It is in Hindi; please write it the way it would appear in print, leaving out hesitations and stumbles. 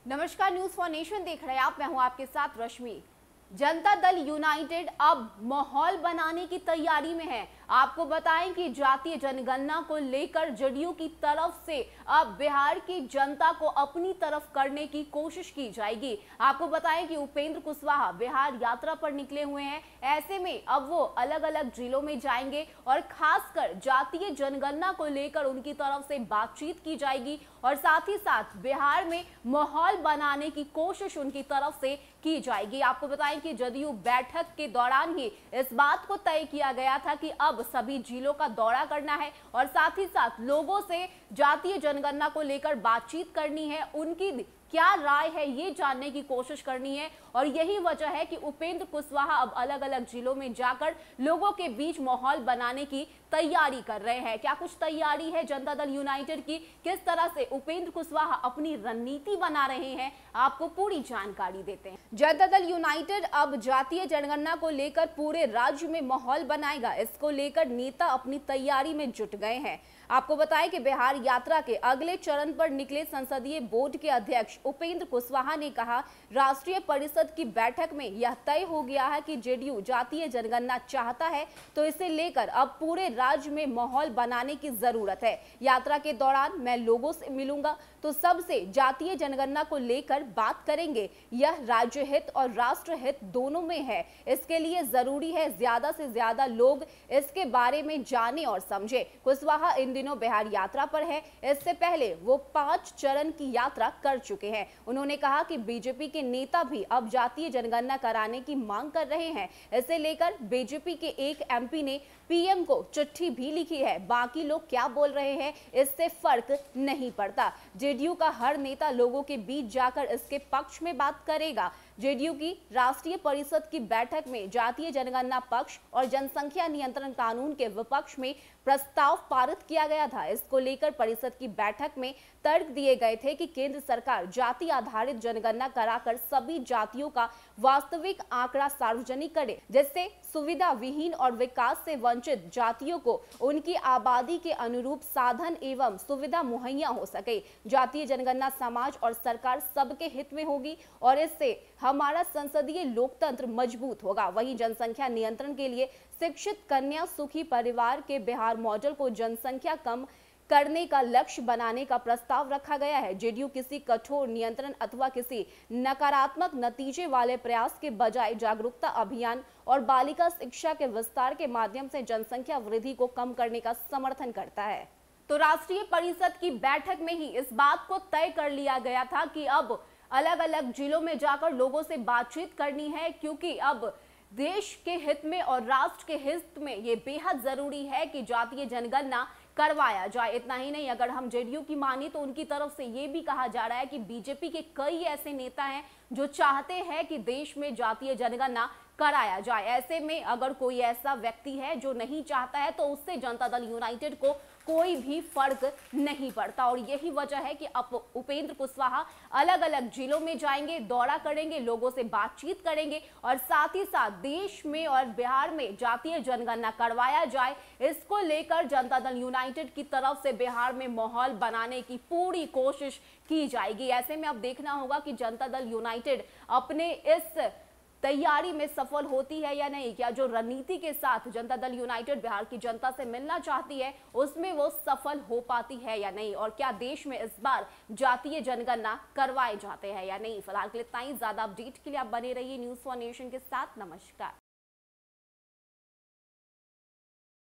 नमस्कार, न्यूज फॉर नेशन देख रहे हैं आप। मैं हूं आपके साथ रश्मि। जनता दल यूनाइटेड अब माहौल बनाने की तैयारी में है। आपको बताएं कि जातीय जनगणना को लेकर जदयू की तरफ से अब बिहार की जनता को अपनी तरफ करने की कोशिश की जाएगी। आपको बताएं कि उपेंद्र कुशवाहा बिहार यात्रा पर निकले हुए हैं। ऐसे में अब वो अलग अलग जिलों में जाएंगे और खासकर जातीय जनगणना को लेकर उनकी तरफ से बातचीत की जाएगी और साथ ही साथ बिहार में माहौल बनाने की कोशिश उनकी तरफ से की जाएगी। आपको बताएं कि जदयू बैठक के दौरान ही इस बात को तय किया गया था कि अब सभी जिलों का दौरा करना है और साथ ही साथ लोगों से जातीय जनगणना को लेकर बातचीत करनी है, उनकी क्या राय है ये जानने की कोशिश करनी है। और यही वजह है कि उपेंद्र कुशवाहा अब अलग अलग जिलों में जाकर लोगों के बीच माहौल बनाने की तैयारी कर रहे हैं। क्या कुछ तैयारी है जनता दल यूनाइटेड की, किस तरह से उपेंद्र कुशवाहा अपनी रणनीति बना रहे हैं, आपको पूरी जानकारी देते हैं। जनता दल यूनाइटेड अब जातीय जनगणना को लेकर पूरे राज्य में माहौल बनाएगा। इसको लेकर नेता अपनी तैयारी में जुट गए हैं। आपको बताएं कि बिहार यात्रा के अगले चरण पर निकले संसदीय बोर्ड के अध्यक्ष उपेंद्र कुशवाहा ने कहा, राष्ट्रीय परिषद की बैठक में यह तय हो गया है कि जेडीयू जातीय जनगणना चाहता है, तो इसे लेकर अब पूरे राज्य में माहौल बनाने की जरूरत है। यात्रा के दौरान मैं लोगों से मिलूंगा तो सबसे जातीय जनगणना को लेकर बात करेंगे। यह राज्य हित और राष्ट्र हित दोनों में है। इसके लिए जरूरी है ज्यादा से ज्यादा लोग इसके बारे में जाने और समझे। कुशवाहा इन दिनों बिहार यात्रा पर है। इससे पहले वो 5 चरण की यात्रा कर चुके हैं। उन्होंने कहा कि बीजेपी के नेता भी अब जातीय जनगणना कराने की मांग कर रहे हैं। इसे लेकर बीजेपी के एक एमपी ने पीएम को चिट्ठी भी लिखी है। बाकी लोग क्या बोल रहे हैं इससे फर्क नहीं पड़ता। जेडीयू का हर नेता लोगों के बीच जाकर इसके पक्ष में बात करेगा। जेडीयू की राष्ट्रीय परिषद की बैठक में जातीय जनगणना पक्ष और जनसंख्या नियंत्रण कानून के विपक्ष में प्रस्ताव पारित किया गया था। इसको लेकर परिषद की बैठक में तर्क दिए गए थे कि केंद्र सरकार जाति आधारित जनगणना कराकर सभी जातियों का वास्तविक आंकड़ा सार्वजनिक करे, जिससे सुविधा विहीन और विकास से वंचित जातियों को उनकी आबादी के अनुरूप साधन एवं सुविधा मुहैया हो सके। जातीय जनगणना समाज और सरकार सबके हित में होगी और इससे हमारा संसदीय लोकतंत्र मजबूत होगा। वहीं जनसंख्या नियंत्रण के लिए शिक्षित कन्या सुखी परिवार के बिहार मॉडल को जनसंख्या कम करने का लक्ष्य बनाने का प्रस्ताव रखा गया है। जेडीयू किसी कठोर नियंत्रण अथवा किसी नकारात्मक नतीजे वाले प्रयास के बजाय जागरूकता अभियान और बालिका शिक्षा के विस्तार के माध्यम से जनसंख्या वृद्धि को कम करने का समर्थन करता है। तो राष्ट्रीय परिषद की बैठक में ही इस बात को तय कर लिया गया था कि अब अलग अलग जिलों में जाकर लोगों से बातचीत करनी है, क्योंकि अब देश के हित में और राष्ट्र के हित में ये बेहद जरूरी है कि जातीय जनगणना करवाया जाए। इतना ही नहीं, अगर हम जेडीयू की माने तो उनकी तरफ से ये भी कहा जा रहा है कि बीजेपी के कई ऐसे नेता हैं जो चाहते हैं कि देश में जातीय जनगणना कराया जाए। ऐसे में अगर कोई ऐसा व्यक्ति है जो नहीं चाहता है तो उससे जनता दल यूनाइटेड को कोई भी फर्क नहीं पड़ता। और यही वजह है कि अब उपेंद्र कुशवाहा अलग अलग जिलों में जाएंगे, दौरा करेंगे, लोगों से बातचीत करेंगे और साथ ही साथ देश में और बिहार में जातीय जनगणना करवाया जाए, इसको लेकर जनता दल यूनाइटेड की तरफ से बिहार में माहौल बनाने की पूरी कोशिश की जाएगी। ऐसे में अब देखना होगा कि जनता दल यूनाइटेड अपने इस तैयारी में सफल होती है या नहीं। क्या जो रणनीति के साथ जनता दल यूनाइटेड बिहार की जनता से मिलना चाहती है उसमें वो सफल हो पाती है या नहीं, और क्या देश में इस बार जातीय जनगणना करवाए जाते हैं या नहीं। फिलहाल के लिए इतना ही। ज्यादा अपडेट के लिए आप बने रहिए न्यूज फॉर नेशन के साथ। नमस्कार।